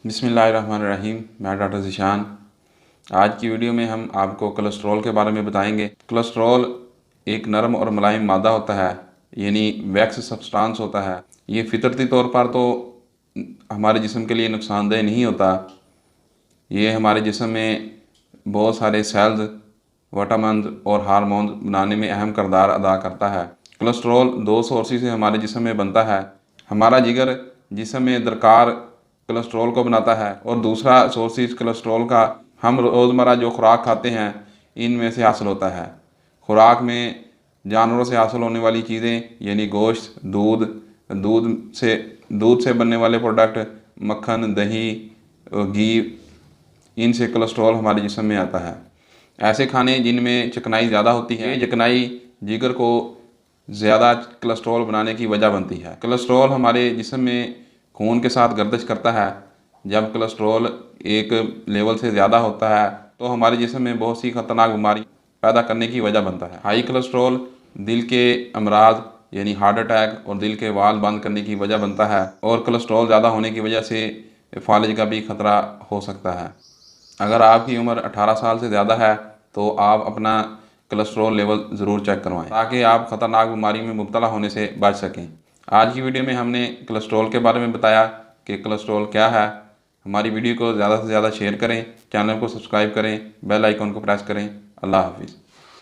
बिस्मिल्लाहिर्रहमानिर्रहीम। मैं डॉक्टर ज़ीशान। आज की वीडियो में हम आपको कोलेस्ट्रॉल के बारे में बताएंगे। कोलेस्ट्रॉल एक नरम और मुलायम मादा होता है, यानी वैक्स सब्सटेंस होता है। ये फितरती तौर पर तो हमारे जिस्म के लिए नुकसानदेह नहीं होता। ये हमारे जिस्म में बहुत सारे सेल्स, विटामिन और हार्मोन बनाने में अहम किरदार अदा करता है। कोलेस्ट्रॉल दो सोर्सेज से हमारे जिस्म में बनता है। हमारा जिगर जिस्म में दरकार कोलेस्ट्रॉल को बनाता है, और दूसरा सोर्सेज कोलेस्ट्रॉल का हम रोज़मर्रा जो खुराक खाते हैं इनमें से हासिल होता है। खुराक में जानवरों से हासिल होने वाली चीज़ें यानी गोश्त, दूध से बनने वाले प्रोडक्ट, मक्खन, दही, घी, इनसे कोलेस्ट्रॉल हमारे जिस्म में आता है। ऐसे खाने जिनमें चिकनाई ज़्यादा होती है, ये चिकनाई जिगर को ज़्यादा कोलेस्ट्रॉल बनाने की वजह बनती है। कोलेस्ट्रॉल हमारे जिस्म में खून के साथ गर्दिश करता है। जब कोलेस्ट्रॉल एक लेवल से ज़्यादा होता है तो हमारे जिस्म में बहुत सी ख़तरनाक बीमारी पैदा करने की वजह बनता है। हाई कोलेस्ट्रॉल दिल के अमराज यानी हार्ट अटैक और दिल के वाल्व बंद करने की वजह बनता है, और कोलेस्ट्रॉल ज़्यादा होने की वजह से फालिज का भी खतरा हो सकता है। अगर आपकी उम्र 18 साल से ज़्यादा है तो आप अपना कोलेस्ट्रॉल लेवल ज़रूर चेक करवाएं, ताकि आप ख़तरनाक बीमारी में मुब्तला होने से बच सकें। आज की वीडियो में हमने कोलेस्ट्रॉल के बारे में बताया कि कोलेस्ट्रॉल क्या है। हमारी वीडियो को ज़्यादा से ज़्यादा शेयर करें, चैनल को सब्सक्राइब करें, बेल आइकन को प्रेस करें। अल्लाह हाफिज़।